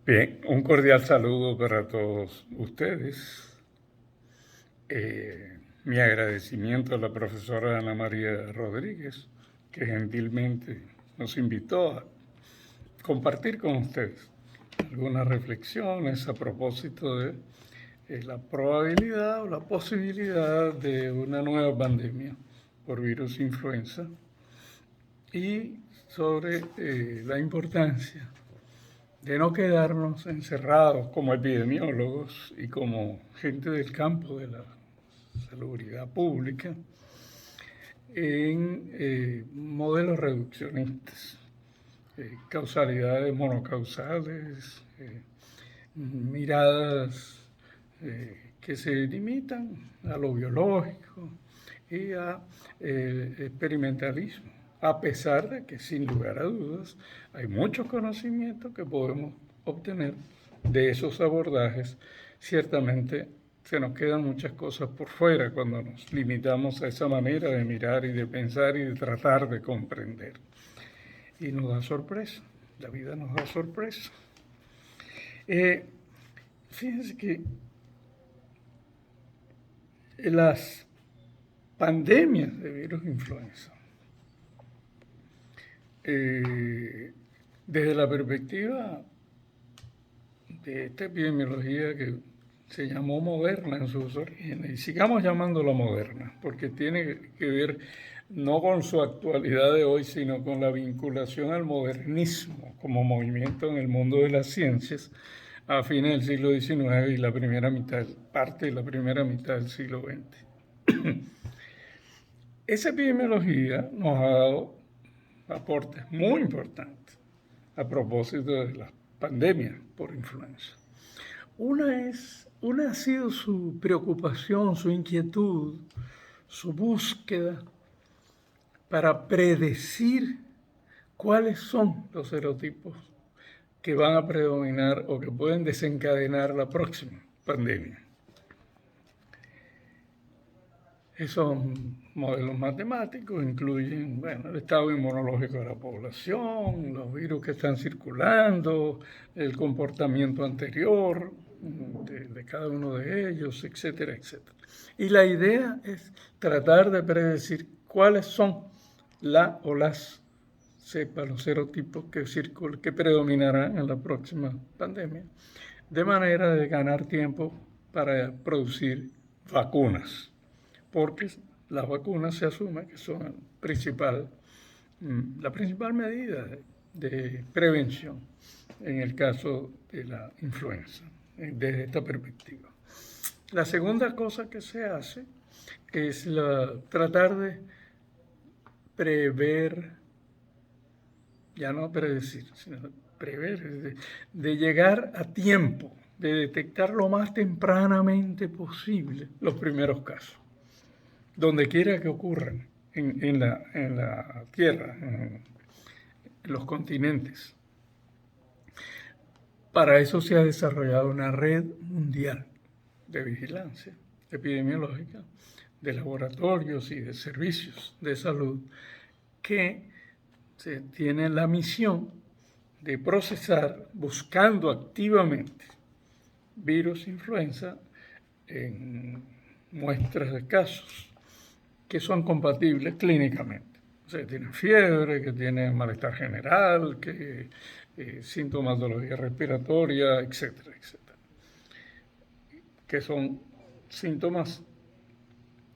Bien, un cordial saludo para todos ustedes. Mi agradecimiento a la profesora Ana María Rodríguez, que gentilmente nos invitó a compartir con ustedes algunas reflexiones a propósito de la probabilidad o la posibilidad de una nueva pandemia por virus influenza y sobre la importancia de no quedarnos encerrados como epidemiólogos y como gente del campo de la salubridad pública en modelos reduccionistas, causalidades monocausales, miradas que se limitan a lo biológico y a experimentalismo, a pesar de que sin lugar a dudas hay muchos conocimientos que podemos obtener de esos abordajes. Ciertamente se nos quedan muchas cosas por fuera cuando nos limitamos a esa manera de mirar y de pensar y de tratar de comprender. Y nos da sorpresa, la vida nos da sorpresa. Fíjense que las pandemias de virus influenza, desde la perspectiva de esta epidemiología que se llamó moderna en sus orígenes, y sigamos llamándola moderna, porque tiene que ver no con su actualidad de hoy, sino con la vinculación al modernismo como movimiento en el mundo de las ciencias a fines del siglo XIX y la primera mitad, parte de la primera mitad del siglo XX. Esa epidemiología nos ha dado aportes muy importantes a propósito de las pandemias por influenza. Una ha sido su preocupación, su inquietud, su búsqueda para predecir cuáles son los serotipos que van a predominar o que pueden desencadenar la próxima pandemia. Esos modelos matemáticos incluyen el estado inmunológico de la población, los virus que están circulando, el comportamiento anterior de cada uno de ellos, etcétera, etcétera. Y la idea es tratar de predecir cuáles son las cepas, los serotipos que predominarán en la próxima pandemia, de manera de ganar tiempo para producir vacunas, porque las vacunas se asume que son la principal medida de prevención en el caso de la influenza, desde esta perspectiva. La segunda cosa que se hace es tratar de prever, ya no predecir, sino prever, de llegar a tiempo, de detectar lo más tempranamente posible los primeros casos, donde quiera que ocurran en la Tierra, en los continentes. Para eso se ha desarrollado una red mundial de vigilancia epidemiológica, de laboratorios y de servicios de salud que tienen la misión de procesar, buscando activamente virus influenza en muestras de casos que son compatibles clínicamente. O sea, que tienen fiebre, que tienen malestar general, que sintomatología respiratoria, etcétera, etcétera. Que son síntomas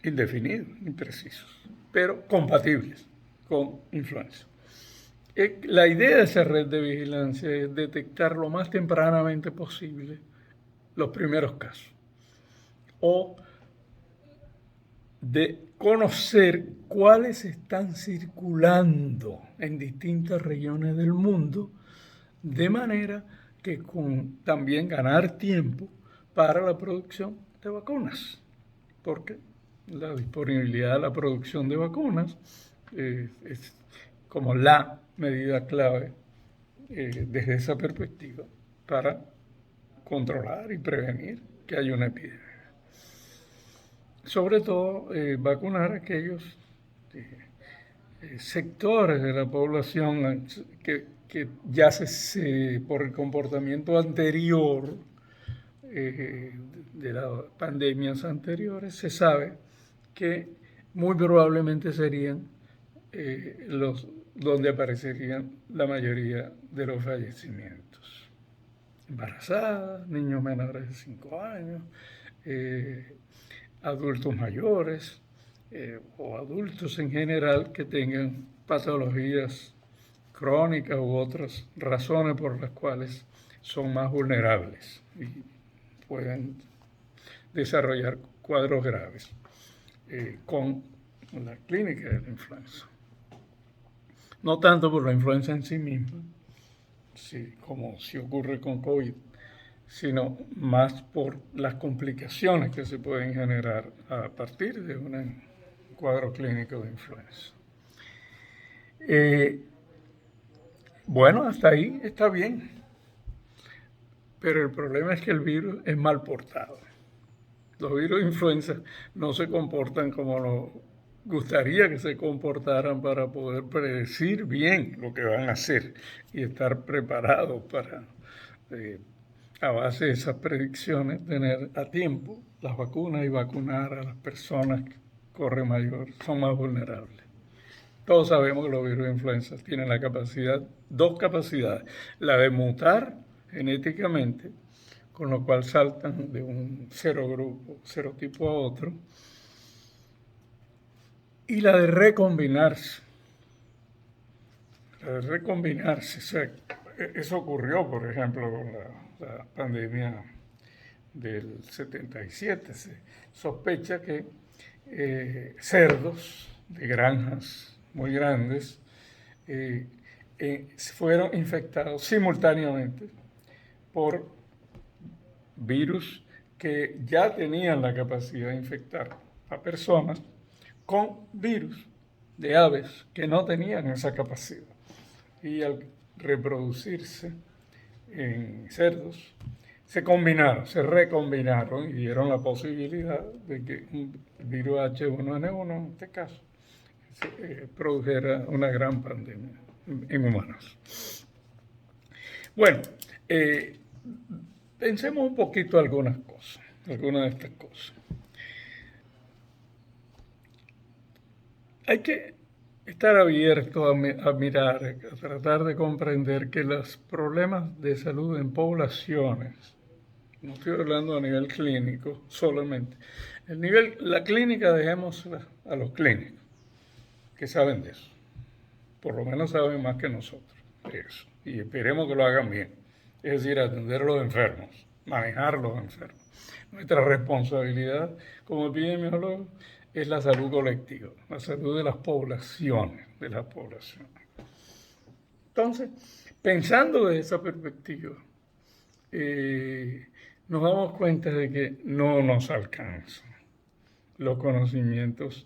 indefinidos, imprecisos, pero compatibles con influenza. La idea de esa red de vigilancia es detectar lo más tempranamente posible los primeros casos o de conocer cuáles están circulando en distintas regiones del mundo, de manera que también ganar tiempo para la producción de vacunas, porque la disponibilidad de la producción de vacunas es como la medida clave desde esa perspectiva para controlar y prevenir que haya una epidemia. Sobre todo, vacunar a aquellos sectores de la población que que ya por el comportamiento anterior de las pandemias anteriores, se sabe que muy probablemente serían los donde aparecerían la mayoría de los fallecimientos. Embarazadas, niños menores de 5 años, adultos mayores o adultos en general que tengan patologías crónicas u otras razones por las cuales son más vulnerables y pueden desarrollar cuadros graves con la clínica de la influenza. No tanto por la influenza en sí misma, como si ocurre con COVID, sino más por las complicaciones que se pueden generar a partir de un cuadro clínico de influenza. Bueno, hasta ahí está bien, pero el problema es que el virus es mal portado. Los virus de influenza no se comportan como nos gustaría que se comportaran para poder predecir bien lo que van a hacer y estar preparados para, a base de esas predicciones, tener a tiempo las vacunas y vacunar a las personas que corren mayor, son más vulnerables. Todos sabemos que los virus de influenza tienen la capacidad, dos capacidades, la de mutar genéticamente, con lo cual saltan de un serotipo a otro, y la de recombinarse. O sea, eso ocurrió, por ejemplo, con la pandemia del 77. Se sospecha que cerdos de granjas muy grandes fueron infectados simultáneamente por virus que ya tenían la capacidad de infectar a personas con virus de aves que no tenían esa capacidad. Y al reproducirse en cerdos, se recombinaron y dieron la posibilidad de que el virus H1N1, en este caso, produjera una gran pandemia en humanos. Bueno, pensemos un poquito algunas de estas cosas. Hay que estar abierto a mirar, a tratar de comprender que los problemas de salud en poblaciones, no estoy hablando a nivel clínico solamente, la clínica dejémosla a los clínicos, que saben de eso, por lo menos saben más que nosotros de eso, y esperemos que lo hagan bien, es decir, atender a los enfermos, manejar los enfermos. Nuestra responsabilidad como epidemiólogos es la salud colectiva, la salud de las poblaciones, Entonces, pensando de esa perspectiva, nos damos cuenta de que no nos alcanzan los conocimientos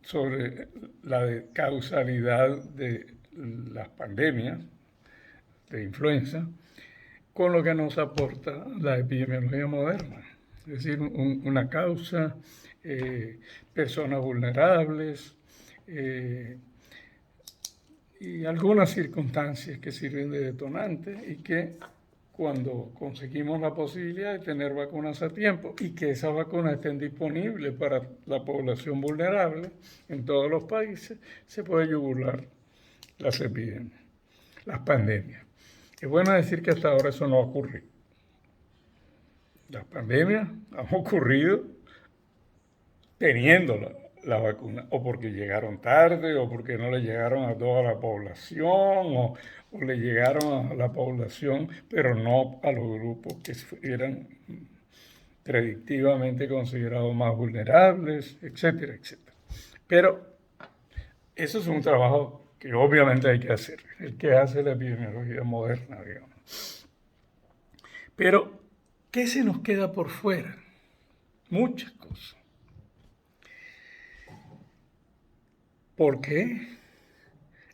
sobre la causalidad de las pandemias de influenza con lo que nos aporta la epidemiología moderna. Es decir, una causa, personas vulnerables y algunas circunstancias que sirven de detonante y que cuando conseguimos la posibilidad de tener vacunas a tiempo y que esas vacunas estén disponibles para la población vulnerable en todos los países, se puede yugular las epidemias, las pandemias. Es bueno decir que hasta ahora eso no ha ocurrido. Las pandemias han ocurrido teniendo la vacuna, o porque llegaron tarde, o porque no le llegaron a toda la población, o le llegaron a la población, pero no a los grupos que eran predictivamente considerados más vulnerables, etcétera, etcétera. Pero eso es un trabajo que obviamente hay que hacer, el que hace la epidemiología moderna, digamos. Pero, ¿qué se nos queda por fuera? Muchas cosas. ¿Por qué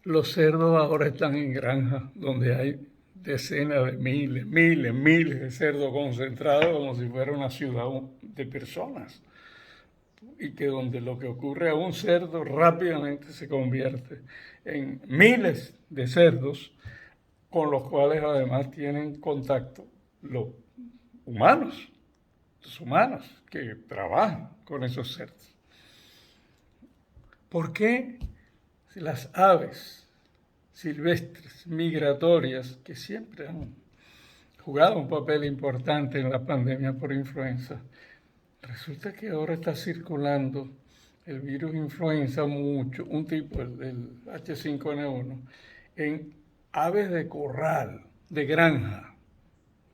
los cerdos ahora están en granjas donde hay decenas de miles de cerdos concentrados como si fuera una ciudad de personas? Y que donde lo que ocurre a un cerdo rápidamente se convierte en miles de cerdos con los cuales además tienen contacto los humanos, que trabajan con esos seres. ¿Por qué las aves silvestres, migratorias, que siempre han jugado un papel importante en la pandemia por influenza, resulta que ahora está circulando el virus influenza mucho, un tipo, el H5N1, en aves de corral, de granja,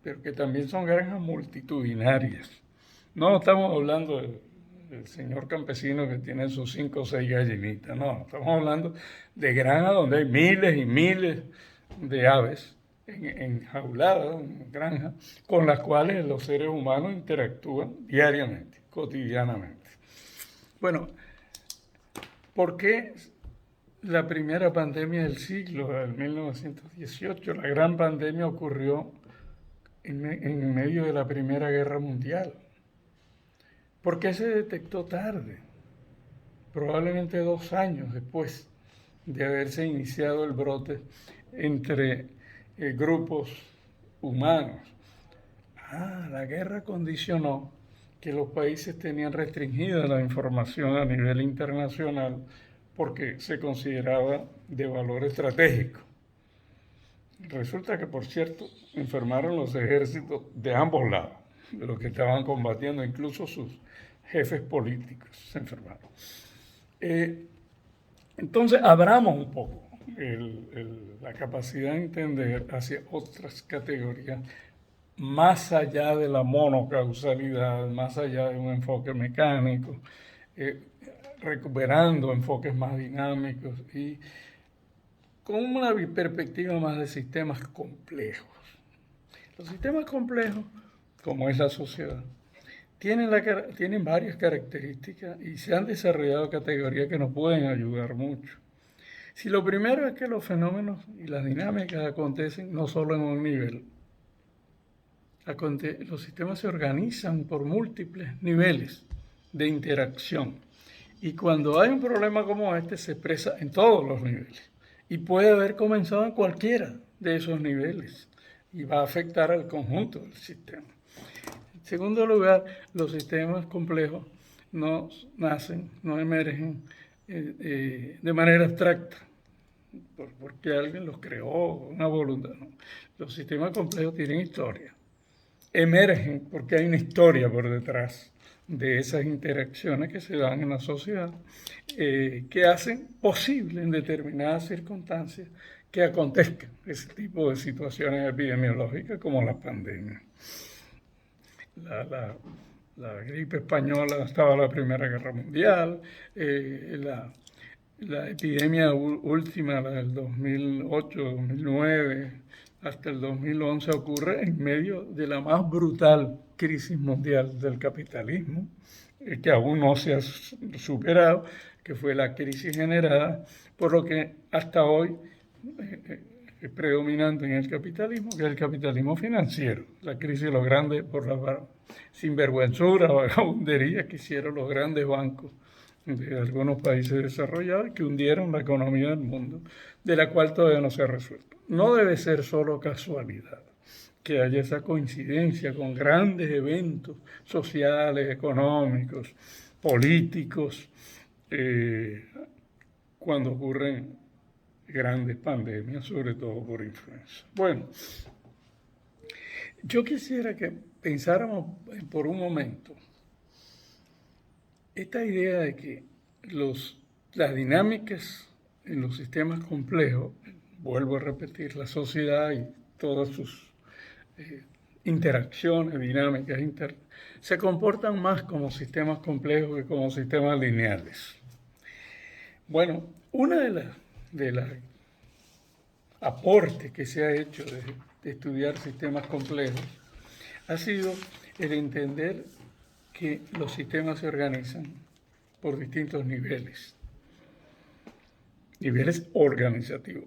pero que también son granjas multitudinarias? No estamos hablando del señor campesino que tiene sus 5 o 6 gallinitas, no, estamos hablando de granjas donde hay miles y miles de aves enjauladas, en granjas, con las cuales los seres humanos interactúan diariamente, cotidianamente. Bueno, ¿por qué la primera pandemia del siglo, del 1918, la gran pandemia ocurrió en medio de la Primera Guerra Mundial? ¿Por qué se detectó tarde? Probablemente 2 años después de haberse iniciado el brote entre grupos humanos. La guerra condicionó que los países tenían restringida la información a nivel internacional porque se consideraba de valor estratégico. Resulta que, por cierto, enfermaron los ejércitos de ambos lados, de los que estaban combatiendo, incluso sus jefes políticos se enfermaron. Entonces, abramos un poco la capacidad de entender hacia otras categorías, más allá de la monocausalidad, más allá de un enfoque mecánico, recuperando enfoques más dinámicos y con una perspectiva más de sistemas complejos. Los sistemas complejos, como es la sociedad, tienen varias características y se han desarrollado categorías que nos pueden ayudar mucho. Si lo primero es que los fenómenos y las dinámicas acontecen no solo en un nivel, los sistemas se organizan por múltiples niveles de interacción y cuando hay un problema como este se expresa en todos los niveles y puede haber comenzado en cualquiera de esos niveles y va a afectar al conjunto del sistema. En segundo lugar, los sistemas complejos no nacen, no emergen de manera abstracta, porque alguien los creó, una voluntad. No. Los sistemas complejos tienen historia. Emergen porque hay una historia por detrás de esas interacciones que se dan en la sociedad, que hacen posible en determinadas circunstancias que acontezcan ese tipo de situaciones epidemiológicas como la pandemia. La gripe española estaba en la Primera Guerra Mundial, la epidemia última, la del 2008, 2009, hasta el 2011, ocurre en medio de la más brutal crisis mundial del capitalismo, que aún no se ha superado, que fue la crisis generada por lo que hasta hoy es predominante en el capitalismo, que es el capitalismo financiero, la crisis de los grandes, por la sinvergüenzura, vagabundería que hicieron los grandes bancos de algunos países desarrollados que hundieron la economía del mundo, de la cual todavía no se ha resuelto. No debe ser solo casualidad que haya esa coincidencia con grandes eventos sociales, económicos, políticos, cuando ocurren grandes pandemias, sobre todo por influenza. Bueno, yo quisiera que pensáramos por un momento esta idea de que las dinámicas en los sistemas complejos, vuelvo a repetir, la sociedad y todas sus interacciones dinámicas se comportan más como sistemas complejos que como sistemas lineales. Bueno, una de las aportes que se ha hecho de estudiar sistemas complejos ha sido el entender que los sistemas se organizan por distintos niveles organizativos,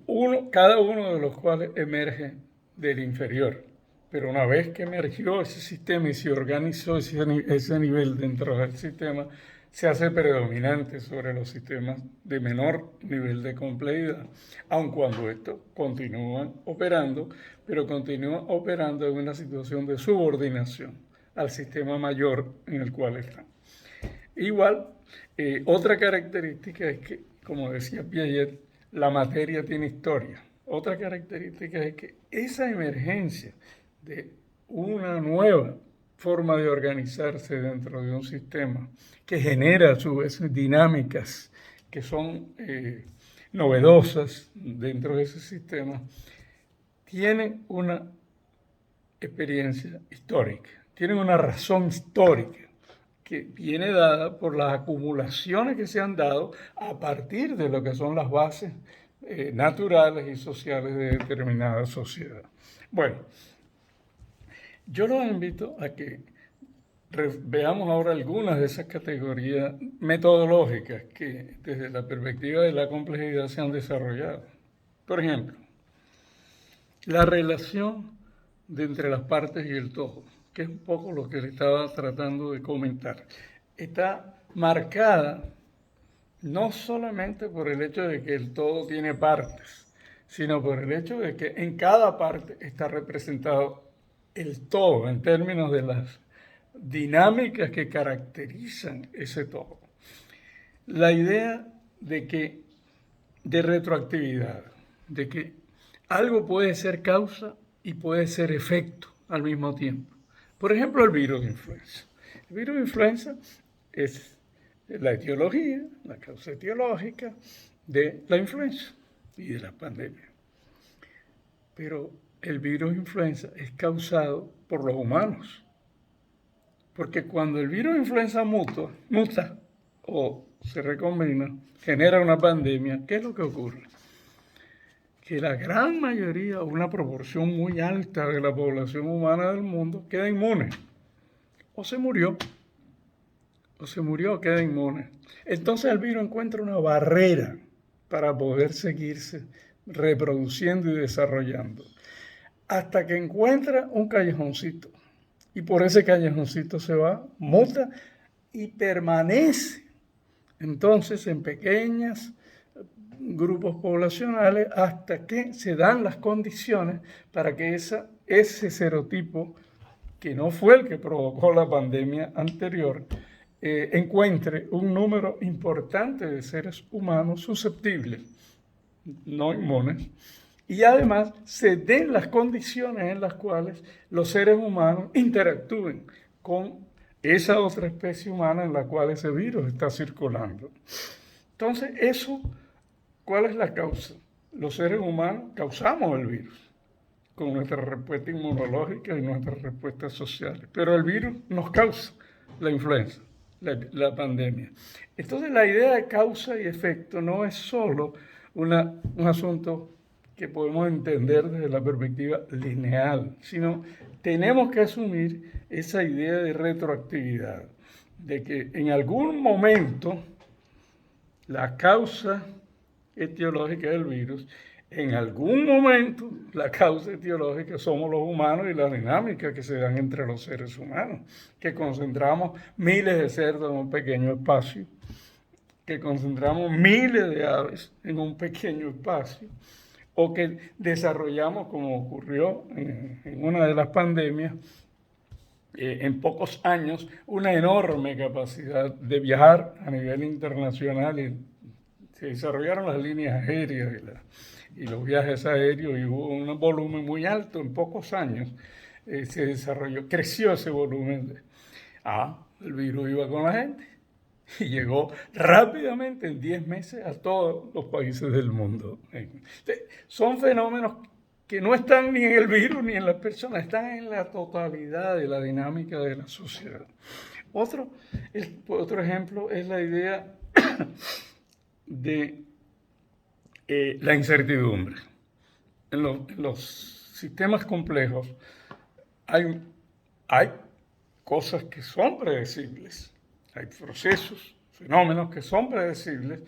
cada uno de los cuales emerge del inferior. Pero una vez que emergió ese sistema y se organizó ese nivel dentro del sistema, se hace predominante sobre los sistemas de menor nivel de complejidad, aun cuando estos continúan operando, pero continúan operando en una situación de subordinación al sistema mayor en el cual están. Igual, otra característica es que, como decía Piaget, la materia tiene historia. Otra característica es que esa emergencia de una nueva forma de organizarse dentro de un sistema que genera a su vez dinámicas que son novedosas dentro de ese sistema, tiene una experiencia histórica, tiene una razón histórica que viene dada por las acumulaciones que se han dado a partir de lo que son las bases naturales y sociales de determinada sociedad. Bueno, yo los invito a que veamos ahora algunas de esas categorías metodológicas que desde la perspectiva de la complejidad se han desarrollado. Por ejemplo, la relación entre las partes y el todo, que es un poco lo que le estaba tratando de comentar, está marcada no solamente por el hecho de que el todo tiene partes, sino por el hecho de que en cada parte está representado el todo en términos de las dinámicas que caracterizan ese todo. La idea de retroactividad, de que algo puede ser causa y puede ser efecto al mismo tiempo. Por ejemplo, el virus de influenza. El virus de influenza es la etiología, la causa etiológica de la influenza y de la pandemia. Pero el virus de influenza es causado por los humanos. Porque cuando el virus de influenza muta o se recombina, genera una pandemia, ¿qué es lo que ocurre? Que la gran mayoría, una proporción muy alta de la población humana del mundo queda inmune. O se murió, queda inmune. Entonces el virus encuentra una barrera para poder seguirse reproduciendo y desarrollando. Hasta que encuentra un callejoncito. Y por ese callejoncito se va, muta y permanece entonces en pequeños grupos poblacionales hasta que se dan las condiciones para que ese serotipo, que no fue el que provocó la pandemia anterior, encuentre un número importante de seres humanos susceptibles, no inmunes, y además se den las condiciones en las cuales los seres humanos interactúen con esa otra especie humana en la cual ese virus está circulando. Entonces, ¿cuál es la causa? Los seres humanos causamos el virus con nuestra respuesta inmunológica y nuestras respuestas sociales, pero el virus nos causa la influenza, la pandemia. Entonces, la idea de causa y efecto no es solo un asunto que podemos entender desde la perspectiva lineal, sino tenemos que asumir esa idea de retroactividad, de que en algún momento la causa etiológica del virus, en algún momento la causa etiológica somos los humanos y la dinámica que se dan entre los seres humanos, que concentramos miles de cerdos en un pequeño espacio, que concentramos miles de aves en un pequeño espacio, o que desarrollamos, como ocurrió en una de las pandemias, en pocos años, una enorme capacidad de viajar a nivel internacional y se desarrollaron las líneas aéreas y los viajes aéreos y hubo un volumen muy alto en pocos años. Creció ese volumen. El virus iba con la gente y llegó rápidamente en 10 meses a todos los países del mundo. Son fenómenos que no están ni en el virus ni en las personas, están en la totalidad de la dinámica de la sociedad. Otro ejemplo es la idea de la incertidumbre. En los sistemas complejos hay cosas que son predecibles, hay procesos, fenómenos que son predecibles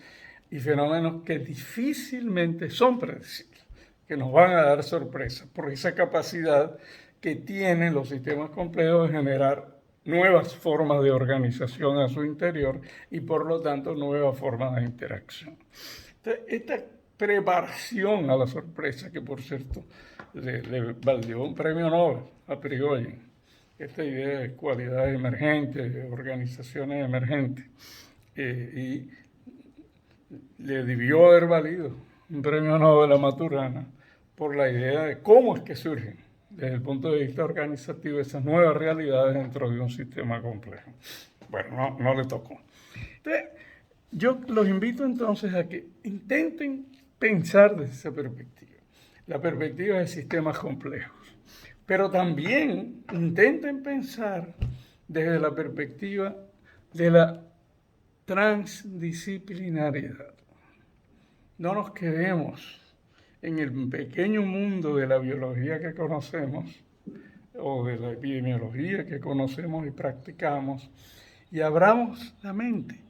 y fenómenos que difícilmente son predecibles, que nos van a dar sorpresa por esa capacidad que tienen los sistemas complejos de generar nuevas formas de organización a su interior y por lo tanto nuevas formas de interacción. Entonces, esta preparación a la sorpresa, que por cierto le valió un premio Nobel a Prigozhin, esta idea de cualidades emergentes, de organizaciones emergentes, y le debió haber valido un premio Nobel a Maturana por la idea de cómo es que surgen, desde el punto de vista organizativo, esas nuevas realidades dentro de un sistema complejo. Bueno, no le tocó. Entonces, yo los invito entonces a que intenten pensar desde esa perspectiva, la perspectiva de sistemas complejos, pero también intenten pensar desde la perspectiva de la transdisciplinariedad. No nos quedemos en el pequeño mundo de la biología que conocemos o de la epidemiología que conocemos y practicamos y abramos la mente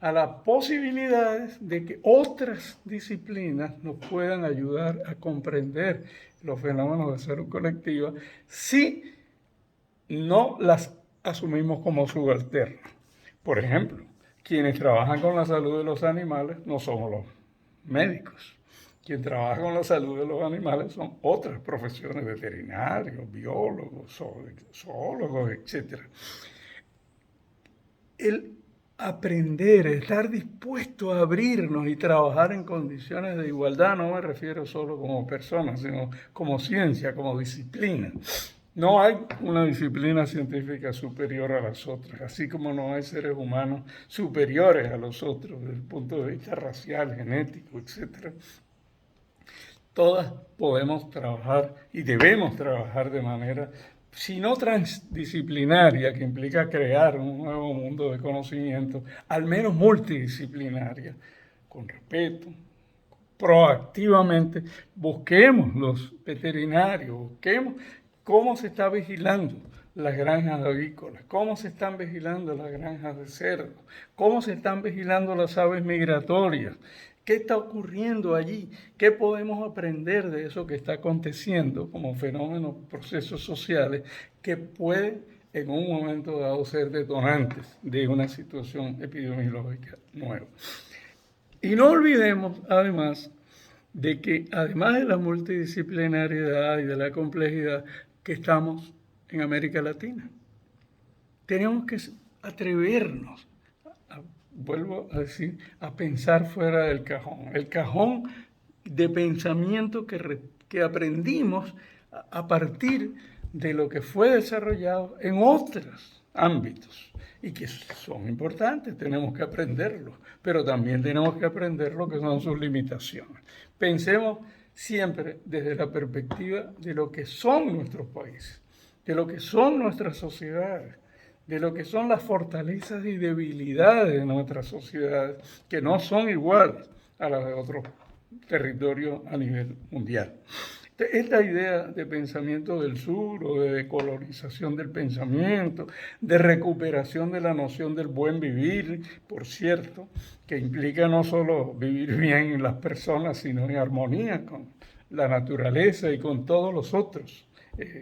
a las posibilidades de que otras disciplinas nos puedan ayudar a comprender los fenómenos de salud colectiva si no las asumimos como subalternas. Por ejemplo, quienes trabajan con la salud de los animales no somos los médicos. Quien trabaja con la salud de los animales son otras profesiones, veterinarios, biólogos, zoólogos, etc. El aprender, estar dispuesto a abrirnos y trabajar en condiciones de igualdad, no me refiero solo como personas, sino como ciencia, como disciplina. No hay una disciplina científica superior a las otras, así como no hay seres humanos superiores a los otros desde el punto de vista racial, genético, etc. Todas podemos trabajar y debemos trabajar de manera, si no transdisciplinaria, que implica crear un nuevo mundo de conocimiento, al menos multidisciplinaria, con respeto, proactivamente, busquemos los veterinarios, busquemos cómo se está vigilando las granjas avícolas, cómo se están vigilando las granjas de cerdos, cómo se están vigilando las aves migratorias, qué está ocurriendo allí, qué podemos aprender de eso que está aconteciendo como fenómenos, procesos sociales que pueden en un momento dado ser detonantes de una situación epidemiológica nueva. Y no olvidemos, además, de que además de la multidisciplinariedad y de la complejidad, que estamos en América Latina. Tenemos que atrevernos, vuelvo a decir, a pensar fuera del cajón. El cajón de pensamiento que aprendimos a partir de lo que fue desarrollado en otros ámbitos y que son importantes, tenemos que aprenderlos, pero también tenemos que aprender lo que son sus limitaciones. Pensemos siempre desde la perspectiva de lo que son nuestros países, de lo que son nuestras sociedades, de lo que son las fortalezas y debilidades de nuestras sociedades, que no son iguales a las de otros territorios a nivel mundial. Esta idea de pensamiento del sur o de decolonización del pensamiento, de recuperación de la noción del buen vivir, por cierto, que implica no solo vivir bien en las personas, sino en armonía con la naturaleza y con todos los otros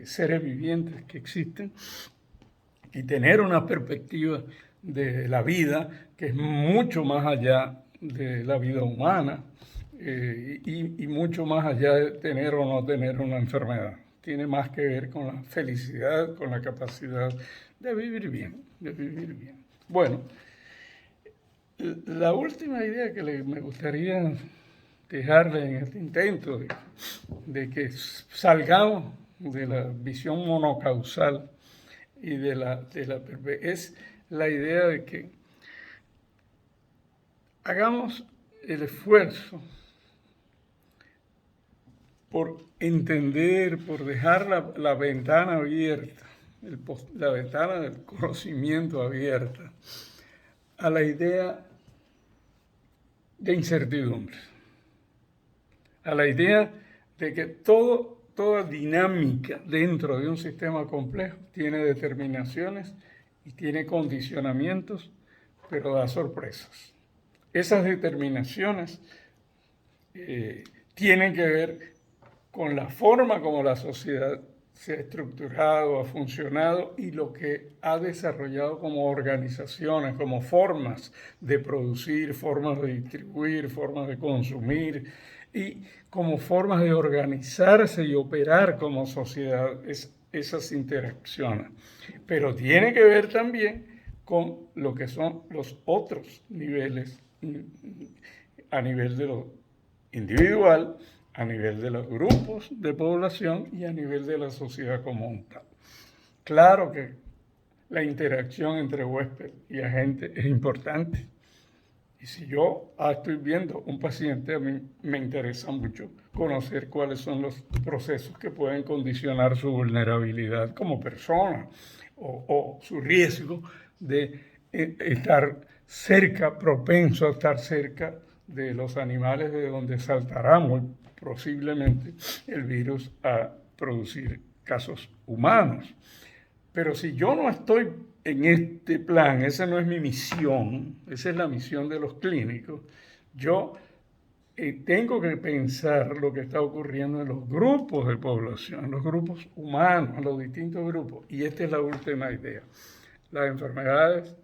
seres vivientes que existen, y tener una perspectiva de la vida que es mucho más allá de la vida humana, y mucho más allá de tener o no tener una enfermedad. Tiene más que ver con la felicidad, con la capacidad de vivir bien, de vivir bien. Bueno, la última idea que me gustaría dejarle en este intento de que salgamos de la visión monocausal y es la idea de que hagamos el esfuerzo por entender, por dejar la ventana abierta, la ventana del conocimiento abierta, a la idea de incertidumbre, a la idea de que toda dinámica dentro de un sistema complejo tiene determinaciones y tiene condicionamientos, pero da sorpresas. Esas determinaciones tienen que ver con la forma como la sociedad se ha estructurado, ha funcionado y lo que ha desarrollado como organizaciones, como formas de producir, formas de distribuir, formas de consumir y como formas de organizarse y operar como sociedad, esas interacciones. Pero tiene que ver también con lo que son los otros niveles, a nivel de lo individual, a nivel de los grupos de población y a nivel de la sociedad común. Claro que la interacción entre huésped y agente es importante. Y si yo estoy viendo un paciente, a mí me interesa mucho conocer cuáles son los procesos que pueden condicionar su vulnerabilidad como persona o su riesgo de estar cerca, propenso a estar cerca de los animales de donde saltará muy posiblemente el virus a producir casos humanos. Pero si yo no estoy en este plan, esa no es mi misión, esa es la misión de los clínicos, yo tengo que pensar lo que está ocurriendo en los grupos de población, en los grupos humanos, en los distintos grupos. Y esta es la última idea. Las enfermedades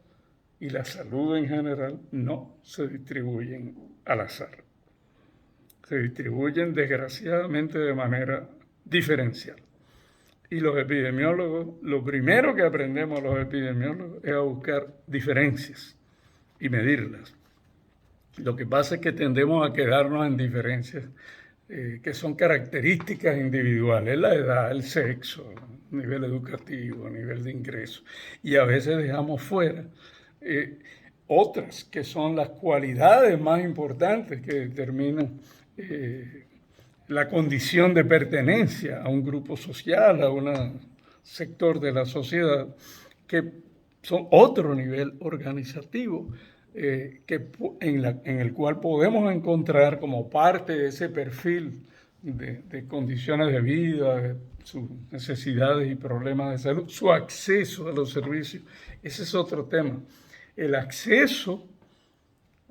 y la salud en general no se distribuyen al azar. Se distribuyen desgraciadamente de manera diferencial. Y los epidemiólogos, lo primero que aprendemos los epidemiólogos es a buscar diferencias y medirlas. Lo que pasa es que tendemos a quedarnos en diferencias que son características individuales, la edad, el sexo, nivel educativo, nivel de ingreso. Y a veces dejamos fuera otras que son las cualidades más importantes que determinan la condición de pertenencia a un grupo social, a un sector de la sociedad, que son otro nivel organizativo en el cual podemos encontrar como parte de ese perfil de condiciones de vida, de sus necesidades y problemas de salud, su acceso a los servicios. Ese es otro tema. El acceso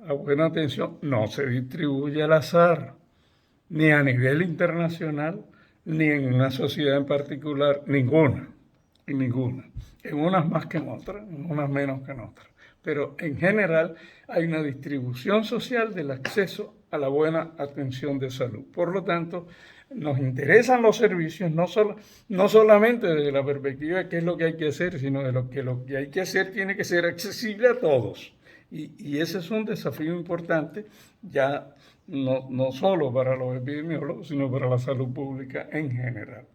a buena atención no se distribuye al azar, ni a nivel internacional, ni en una sociedad en particular, ninguna, en unas más que en otras, en unas menos que en otras. Pero en general hay una distribución social del acceso a la buena atención de salud. Por lo tanto, nos interesan los servicios no solamente desde la perspectiva de qué es lo que hay que hacer, sino de lo que hay que hacer tiene que ser accesible a todos. Y ese es un desafío importante, ya no solo para los epidemiólogos, sino para la salud pública en general.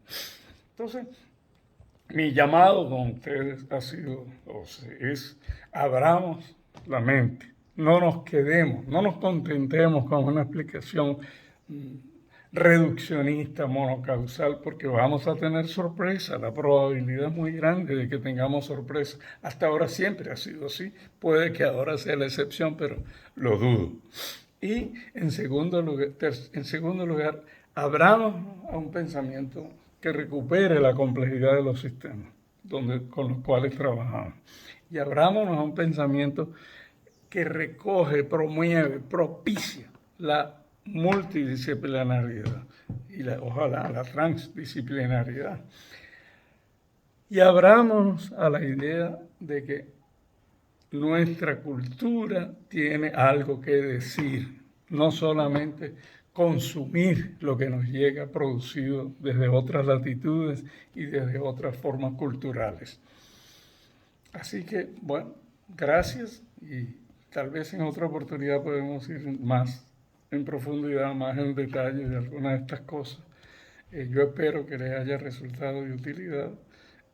Entonces, mi llamado con ustedes ha sido, es, abramos la mente, no nos quedemos, no nos contentemos con una explicación reduccionista, monocausal, porque vamos a tener sorpresa. La probabilidad es muy grande de que tengamos sorpresa. Hasta ahora siempre ha sido así. Puede que ahora sea la excepción, pero lo dudo. Y en segundo lugar, abramos a un pensamiento que recupere la complejidad de los sistemas con los cuales trabajamos. Y abrámonos a un pensamiento que recoge, promueve, propicia la multidisciplinariedad y ojalá la transdisciplinariedad. Y abrámonos a la idea de que nuestra cultura tiene algo que decir, no solamente consumir lo que nos llega producido desde otras latitudes y desde otras formas culturales. Así que, bueno, gracias y tal vez en otra oportunidad podemos ir más en profundidad, más en detalle de algunas de estas cosas. Yo espero que les haya resultado de utilidad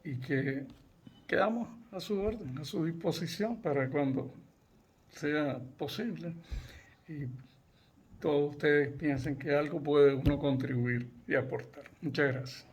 y que quedamos a su orden, a su disposición para cuando sea posible y todos ustedes piensen que algo puede uno contribuir y aportar. Muchas gracias.